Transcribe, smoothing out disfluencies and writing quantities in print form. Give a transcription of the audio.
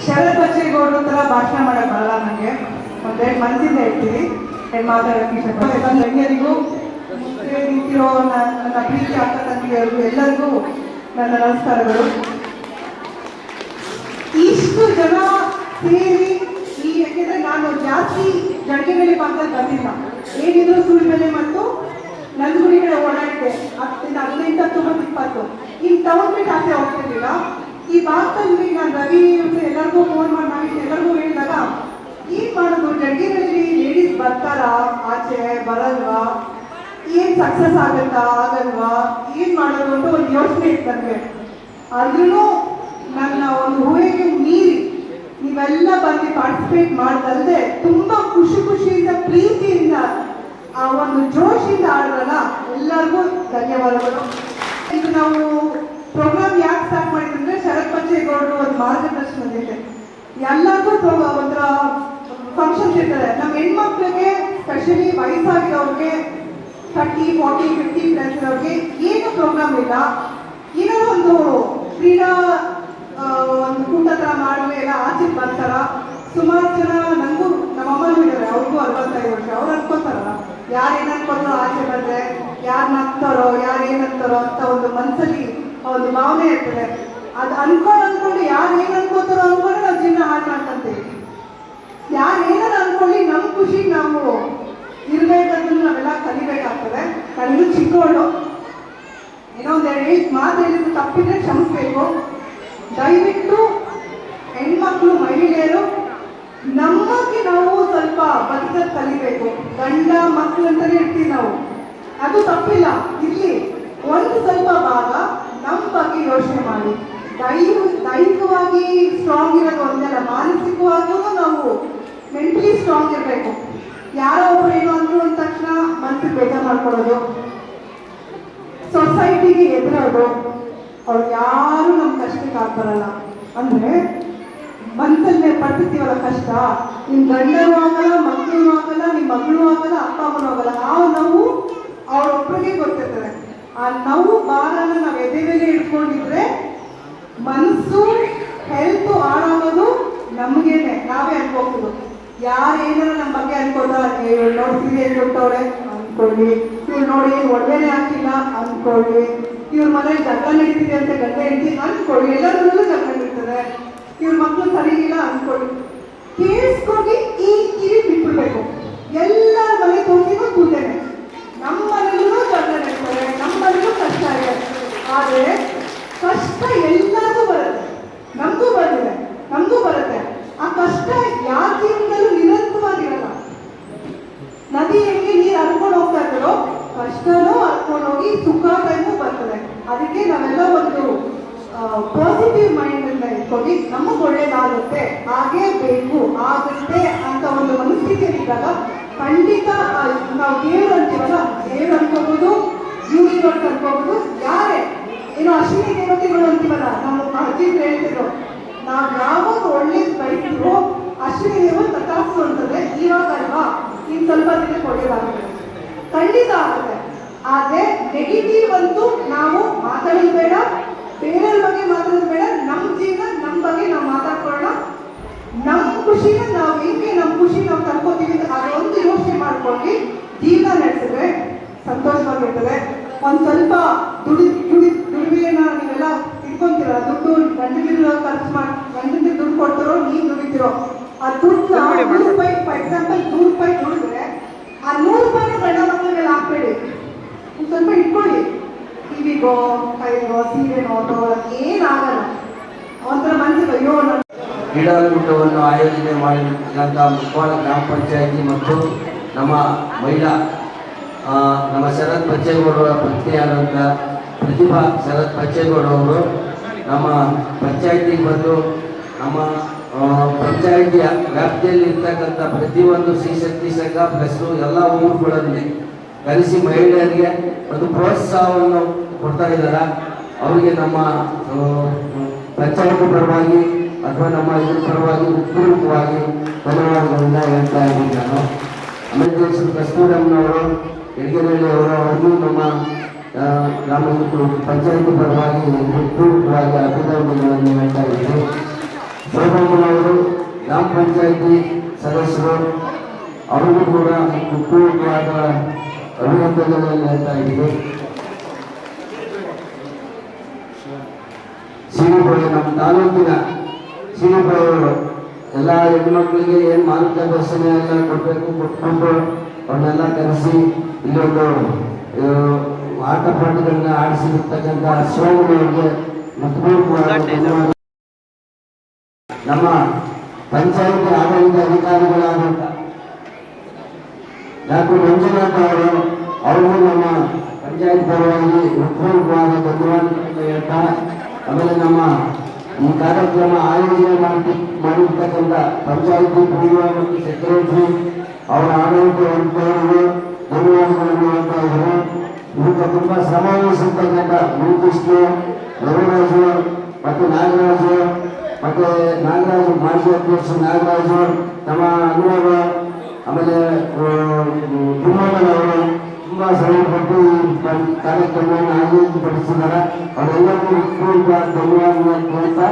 ಶರತ್ ಬಚ್ಚೇಗೌಡರ ಥರ ಭಾಷಣ ಮಾಡಕ್ ಬರಲ್ಲ ನನಗೆ. ಒಂದೆರಡು ಮನಸ್ಸಿಂದ ಹೇಳ್ತೀವಿ, ಮಾತಾಡೋಕ್ಕೆ ಇಷ್ಟಪಡ್ತೀನಿ. ಎಲ್ಲ ಗಣ್ಯರಿಗೂ ನಿಂತಿರೋ ನನ್ನ ಪ್ರೀತಿ ಅಕ್ಕ ತಂಗಿಯರಿಗೂ ಎಲ್ಲರಿಗೂ ನನ್ನ ನಮಸ್ಕಾರಗಳು. ಇಷ್ಟು ಜನ ಸೇರಿ ಯಾಕೆಂದ್ರೆ ನಾನು ಜಾಸ್ತಿ ಜಡ್ಗೆಬೇಳೆ ಭಾಗದಲ್ಲಿ ಬಂದಿಲ್ಲ, ಏನಿದ್ರು ಸುಳ್ಳುಬೆಲೆ ಮತ್ತು ನಂದಗುಡಿ ಕಡೆ ಓಡಾಡಿದೆ. 15 20 ಇನ್ನು ಟೌನ್ ಬಿಟ್ಟು ಆಸೆ ಹೋಗ್ತಿರ್ಲಿಲ್ಲ. ಈ ಭಾಗದಲ್ಲಿ ನಾನು ರವಿ ಎಲ್ಲರಿಗೂ ಫೋನ್ ಮಾಡಿ ನಾನು ಎಲ್ಲರಿಗೂ ಹೇಳಿದಾಗ ಏನ್ ಮಾಡೋದು, ಜಡ್ಗೆಗಳಲ್ಲಿ ಲೇಡೀಸ್ ಬರ್ತಾರಾ, ಆಚೆ ಬರಲ್ವಾ, ಏನ್ ಸಕ್ಸಸ್ ಆಗತ್ತಾ ಆಗಲ್ವಾ, ಏನ್ ಮಾಡೋದು ಅಂತ ಒಂದು ಯೋಚನೆ ಇತ್ತು ನನಗೆ. ಆದ್ರೂ ನನ್ನ ಒಂದು ಊಹೆಗೆ ಮೀರಿ ನೀವೆಲ್ಲ ಬಂದು ಪಾರ್ಟಿಸಿಪೇಟ್ ಮಾಡ್ದಲ್ದೆ ತುಂಬಾ ಖುಷಿಯಿಂದ ಪ್ರೀತಿಯಿಂದ ಆ ಒಂದು ಜೋಶಿಂದ ಆಡಿದ್ರಲ್ಲ, ಎಲ್ಲರಿಗೂ ಧನ್ಯವಾದಗಳು. ಇದು ನಾವು ಪ್ರೋಗ್ರಾಮ್ ಯಾಕೆ ಸ್ಟಾರ್ಟ್ ಮಾಡಿದ್ರೆ ಶರತ್ ಬಚ್ಚೇಗೌಡರು ಒಂದು ಮಾರ್ಗದರ್ಶನದಿದೆ. ಎಲ್ಲರಿಗೂ ಒಂಥರ ಫಂಕ್ಷನ್ಸ್ ಇರ್ತದೆ. ನಮ್ಮ ಹೆಣ್ಮಕ್ಳಿಗೆ ಸ್ಪೆಷಲಿ ವಯಸ್ಸಾಗಿರೋರಿಗೆ 30, 40, 50 ಪ್ಲಸ್ ಇರೋರಿಗೆ ಏನು ಪ್ರೋಗ್ರಾಮ್ ಇಲ್ಲ, ಏನೋ ಒಂದು ಕ್ರೀಡಾ ಒಂದು ಕೂಟ ಥರ ಮಾಡಿದ್ರೆ ಎಲ್ಲ ಆಚೆ ಬರ್ತಾರ. ಸುಮಾರು ಜನ ನನಗೂ ನಮ್ಮ ಅಮ್ಮನೂ ಇದ್ದಾರೆ, ಅವ್ರಿಗೂ 65 ವರ್ಷ. ಅವ್ರು ಅನ್ಕೋತಾರಲ್ಲ ಯಾರು ಏನು ಅನ್ಕೋತಾರೋ ಆಚೆ ಬಂದ್ರೆ ಯಾರು ನಗ್ತಾರೋ ಯಾರು ಏನಂತಾರೋ ಅಂತ ಒಂದು ಮನಸ್ಸಲ್ಲಿ ಒಂದು ಭಾವನೆ ಇರ್ತದೆ. ಅದು ಅನ್ಕೊಂಡು ಯಾರು ಏನು ಅನ್ಕೋತಾರೋ ಅನ್ಕೊಂಡು ನಾವು ಜೀವನ ಹಾಳು ಮಾಡ್ಕೊಂತೀವಿ. ಯಾರು ಏನಾರು ಅನ್ಕೊಳ್ಳಿ ನಮ್ಮ ಖುಷಿ ನಾವು ಇರ್ಬೇಕಂದ್ರೆ ನಾವೆಲ್ಲ ಕಲಿಬೇಕಾಗ್ತದೆ. ನನಗೂ ಚಿಕ್ಕವಳು ಏನೋ ಒಂದೆರಡು ಮಾತು ಹೇಳಿದ್ರು ತಪ್ಪಿದ್ರೆ ಕ್ಷಮಿಸ್ಬೇಕು. ದಯವಿಟ್ಟು ಹೆಣ್ಮಕ್ಳು ಮಹಿಳೆಯರು ನಮಗೆ ನಾವು ಸ್ವಲ್ಪ ಬದುಕಕ್ಕೆ ಕಲಿಬೇಕು. ಗಂಡ ಮಕ್ಕಳು ಅಂತಾನೆ ಇರ್ತೀವಿ ನಾವು, ಅದು ತಪ್ಪಿಲ್ಲ, ಇಲ್ಲಿ ಒಂದು ಸ್ವಲ್ಪ ಭಾಗ ನಮ್ಮ ಬಗ್ಗೆ ಯೋಚನೆ ಮಾಡಿ. ದೈಹಿಕವಾಗಿ ಸ್ಟ್ರಾಂಗ್ ಇರೋದು ಒಂದಲ್ಲ, ಮಾನಸಿಕವಾಗೂ ನಾವು ಮೆಂಟಲಿ ಸ್ಟ್ರಾಂಗ್ ಇರಬೇಕು. ಯಾರೋ ಒಬ್ರು ಏನೋ ಅಂದ್ರು ಅಂದ ತಕ್ಷಣ ಮನಸ್ಸಿಗೆ ಬೇಜಾರು ಮಾಡ್ಕೊಳ್ಳೋದು, ಸೊಸೈಟಿಗೆ ಎದುರೋದು, ಅವ್ರು ಯಾರು ನಮ್ಮ ಕಷ್ಟಕ್ಕೆ ಆಗ್ಬರಲ್ಲ. ಅಂದ್ರೆ ಮನಸ್ಸಲ್ಲೇ ಪಡ್ತಿರ್ತೀವಲ್ಲ ಕಷ್ಟ, ನಿಮ್ ಗಂಡನೂ ಆಗಲ್ಲ, ಮಕ್ಕಳು ಆಗಲ್ಲ, ನಿಮ್ ಮಗಳು ಆಗಲ್ಲ, ಅಪ್ಪ ಅಮ್ಮನೂ ಆಗಲ್ಲ. ಆ ನೋವು ಅವ್ರೊಬ್ಬರಿಗೆ ಗೊತ್ತಿರ್ತದೆ. ಆ ನೋವು ಭಾರನ ನಾವು ಎದೆ ಮೇಲೆ ಇಟ್ಕೊಂಡಿದ್ರೆ ಮನಸ್ಸು ಹೆಲ್ತ್ ಹಾಳಾಗೋದು ನಮಗೇನೆ, ನಾವೇ ಅನ್ಕೋಬಹುದು. ಯಾರೇನಾರ ನಮ್ಮ ಬಗ್ಗೆ ಅನ್ಕೋತಾರೆ, ಇವ್ರು ನೋಡಿ ಸೀರಿಯಲ್ ಕೊಟ್ಟವ್ರೆ ಅನ್ಕೊಳ್ಳಿ, ಇವ್ರು ನೋಡಿ ಏನು ಒಳ್ಳೆನೇ ಹಾಕಿಲ್ಲ ಅನ್ಕೊಳ್ಳಿ, ಇವ್ರ ಮನೇಲಿ ಜಗಳ ನಡೀತಿದೆ ಅಂತ ಗಂಡ ಹೆಂಡತಿ ಅನ್ಕೊಳ್ಳಿ, ಎಲ್ಲರಲ್ಲೂ ಜಗಳ ನಡೀತದೆ, ಇವ್ರ ಮಕ್ಕಳು ಸರಿಗಿಲ್ಲ ಅನ್ಕೊಳ್ಳಿ. ಕೇಳಿಸ್ಕೊಂಡು ಈ ಕಿವಿ ಬಿಟ್ಬಿಡ್ಬೇಕು. ಎಲ್ಲ ಮನೆ ತೋರಿಸಿನೂ ಕೂತೇನೆ, ನಮ್ಮ ಮನೆಯಲ್ಲೂ ಜಗಳ ನಡೀತಾರೆ, ನಮ್ಮ ಮನೆಯಲ್ಲೂ ಕಷ್ಟ ಇದೆ. ಆದರೆ ಕಷ್ಟ ಎಲ್ಲರಿಗೂ ಬರುತ್ತೆ, ನಮಗೂ ಬಂದಿದೆ, ನಮಗೂ ಬರುತ್ತೆ. ಆ ಕಷ್ಟ ಯಾರ ಜೀವನದಲ್ಲೂ ನಿರಂತರವಾಗಿರಲ್ಲ. ನದಿ ಹೆಂಗೆ ನೀರು ಹರ್ಕೊಂಡು ಹೋಗ್ತಾ ಇದ್ದಾರೋ ಕಷ್ಟನೂ ಹರ್ಕೊಂಡು ಹೋಗಿ ಸುಖ ಟೈಮು ಬರ್ತದೆ. ಅದಕ್ಕೆ ನಾವೆಲ್ಲ ಒಂದು ಪಾಸಿಟಿವ್ ಮೈಂಡ್ ಇಂದ ಇಟ್ಕೊಂಡು ನಮಗೆ ಒಳ್ಳೇದಾಗುತ್ತೆ, ಹಾಗೇ ಬೇಕು, ಆಗುತ್ತೆ ಅಂತ ಒಂದು ಮನಸ್ಥಿತಿ ಇದ್ದಾಗ ಖಂಡಿತ ನಾವು ದೇವ್ರು ಅಂತೀವಲ್ಲ, ದೇವ್ರು ಅನ್ಕೋಬಹುದು, ಯೂನಿವರ್ಸ್ ಅನ್ಕೋಬಹುದು, ಯಾರೇ ಏನೋ ಅಶ್ವಿನಿ ದೇವತೆಗಳು ಅಂತೀವಲ್ಲ, ನಮ್ಮ ಅಜ್ಜಿ ಹೇಳ್ತಿದ್ರು, ನಾವು ಯಾವಾಗ ಒಳ್ಳೇದು ಬಯಸಿದ್ರು ಅಶ್ವಿನಿ ದೇವರು ತಥಾಸ್ತು ಅಂತದೆ. ಇವಾಗ ಅಲ್ವಾ ಇನ್ನು ಸ್ವಲ್ಪ ದಿನಕ್ಕೆ ಒಳ್ಳೇದಾಗುತ್ತೆ, ಖಂಡಿತ ಆಗುತ್ತೆ. ಆದ್ರೆ ನೆಗೆಟಿವ್ ಅಂತೂ ನಾವು ಮಾತಾಡೋದು ಬೇಡ, ಬೇರೆಯವ್ರ ಬಗ್ಗೆ ಮಾತಾಡೋದು ಬೇಡ. ನಮ್ಮ ಜೀವನ ನಮ್ಮ ಬಗ್ಗೆ ನಾವು ಮಾತಾಡ್ಕೊಳ್ಳೋಣ. ನಮ್ಮ ಖುಷಿನ ನಾವು ಹೆಂಗೆ ನಮ್ಮ ಖುಷಿ ನಾವು ತರ್ಕೋತೀವಿ ಅದೊಂದು ಯೋಚನೆ ಮಾಡ್ಕೊಂಡು ಜೀವನ ನಡೆಸಿದ್ರೆ ಸಂತೋಷವಾಗಿರ್ತದೆ. ಒಂದು ಸ್ವಲ್ಪ ದುಡಿಮೆನ ನೀವೆಲ್ಲ ಇಟ್ಕೊಂತೀರ, ದುಡ್ಡು ಗಂಡನಿಗೆ ಖರ್ಚು ಮಾಡಿ ಗಂಡನಿಗೆ ದುಡ್ಡು ಕೊಡ್ತಾರೋ ನೀವು ದುಡಿತಿರೋ, ಆ ದುಡ್ಡು 100 ರೂಪಾಯಿ ಫಾರ್ ಎಕ್ಸಾಂಪಲ್ 100 ರೂಪಾಯಿ ದುಡಿದ್ರೆ ಆ 100 ರೂಪಾಯಿನ ಗಂಡ ಮಕ್ಕಳ ಮೇಲೆ ಹಾಕ್ಬೇಡಿ, ಒಂದು ಸ್ವಲ್ಪ ಇಟ್ಕೊಳ್ಳಿ. ಟಿವಿಗೋ ಕೈಗೋ ಸೀರೆನೋ ತಗೊಳಕ್ಕೆ ಏನಾಗಲ್ಲ. ಒಂಥರ ಮನಸ್ಸಿಗೆ ಅಯ್ಯೋ. ಕ್ರೀಡಾಕೂಟವನ್ನು ಆಯೋಜನೆ ಮಾಡಿದಂಥ ಮುಖವಾಡ ಗ್ರಾಮ ಪಂಚಾಯಿತಿ ಮತ್ತು ನಮ್ಮ ಮಹಿಳಾ ನಮ್ಮ ಶರತ್ ಬಚ್ಚೇಗೌಡರ ಪತ್ನಿಯಾದಂಥ ಪ್ರತಿಭಾ ಶರತ್ ಬಚ್ಚೇಗೌಡರವರು ನಮ್ಮ ಪಂಚಾಯಿತಿಗೆ ಬಂದು ನಮ್ಮ ಪಂಚಾಯಿತಿಯ ವ್ಯಾಪ್ತಿಯಲ್ಲಿ ಇರ್ತಕ್ಕಂಥ ಪ್ರತಿಯೊಂದು ಶ್ರೀಶಕ್ತಿ ಸಂಘ ಪ್ಲಸ್ ಎಲ್ಲ ಊರುಗಳಲ್ಲಿ ಕರೆಸಿ ಮಹಿಳೆಯರಿಗೆ ಒಂದು ಪ್ರೋತ್ಸಾಹವನ್ನು ಕೊಡ್ತಾ ಇದ್ದಾರೆ. ಅವರಿಗೆ ನಮ್ಮ ಪಂಚಾಯಿತಿ ಪರವಾಗಿ ಅಥವಾ ನಮ್ಮ ಇದ್ರ ಪರವಾಗಿ ಉತ್ಪೂರ್ವಕವಾಗಿ ಧನ್ಯವಾದಗಳಿಂದ ಹೇಳ್ತಾ ಇದ್ದೀನಿ ನಾನು. ಅಮೃತೇಶ್ವರ ಕಸ್ತೂರಮ್ಮನವರು, ಯಡಗೆರೆಯಲ್ಲಿ ಅವರು, ಅವ್ರಿಗೂ ನಮ್ಮ ಗ್ರಾಮ ಪಂಚಾಯಿತಿ ಪರವಾಗಿ ಉತ್ಪೂರ್ವಕವಾಗಿ ಅಭಿನಂದನೆಗಳನ್ನು ಹೇಳ್ತಾ ಇದ್ದೀನಿ. ಶೋಭಮ್ಮನವರು ಗ್ರಾಮ ಪಂಚಾಯಿತಿ ಸದಸ್ಯರು, ಅವರಿಗೂ ಕೂಡ ಪೂರ್ವಕವಾದ ಅಭಿನಂದನೆಗಳನ್ನು ಹೇಳ್ತಾ ಇದ್ದೀವಿ. ಸಿರಿಬಾಯಿ ನಮ್ಮ ತಾಲೂಕಿನ ಸಿರಿಬಾಯಿಯವರು ಎಲ್ಲ ಹೆಣ್ಮಕ್ಳಿಗೆ ಏನು ಮಾರ್ಗದರ್ಶನ ಎಲ್ಲ ಕೊಡಬೇಕು, ಕೊಟ್ಕೊಂಡು ಅವ್ರನ್ನೆಲ್ಲ ಕರೆಸಿ ಇಲ್ಲೊಂದು ಆಟ ಪಾಠಗಳನ್ನ ಆಡಿಸಿರ್ತಕ್ಕಂಥ ಶಿವಣ್ಣನವರಿಗೆ ನಮ್ಮ ಪಂಚಾಯತಿ ಆಡಳಿತ ಅಧಿಕಾರಿಗಳಾದಂಥ ಡಾಕ್ಟರ್ ಮಂಜುನಾಥ್ ಅವ್ರಿಗೂ ನಮ್ಮ ಪಂಚಾಯತ್ ಪರವಾಗಿ ಹೃತ್ಪೂರ್ವಕವಾದ ಧನ್ಯವಾದಗಳನ್ನು ಹೇಳ್ತಾ, ಆಮೇಲೆ ನಮ್ಮ ಈ ಕಾರ್ಯಕ್ರಮ ಆಯೋಜನೆ ಮಾಡಿರ್ತಕ್ಕಂಥ ಪಂಚಾಯತಿ ಪೂರ್ವ ಮತ್ತು ಸೆಕ್ರೆಟರಿ ಅವರ ಆಡಳಿತ ವರ್ಗದವರಿಗೆ ಧನ್ಯವಾದಗಳನ್ನು ಹೇಳ್ತಾ ಇದ್ದಾರೆ. ಇದಕ್ಕೆ ತುಂಬ ಶ್ರಮ ವಹಿಸಿರ್ತಕ್ಕಂಥ ಮುನಿಕೃಷ್ಣ, ರವಿರಾಜು ಮತ್ತು ನಾಗರಾಜು, ಮತ್ತೆ ನಾಗರಾಜು ಮಾಜಿ ಅಧ್ಯಕ್ಷ ನಾಗರಾಜು, ನಮ್ಮ ಅನುಭವ, ಆಮೇಲೆ ತಿಮ್ಮಣ್ಣನವರು ತುಂಬ ಶ್ರಮಪಟ್ಟು ಈ ಕಾರ್ಯಕ್ರಮವನ್ನು ಆಯೋಜನೆಪಡಿಸಿದ್ದಾರೆ. ಅವರೆಲ್ಲರಿಗೂ ಧನ್ಯವಾದಗಳನ್ನು ಹೇಳ್ತಾ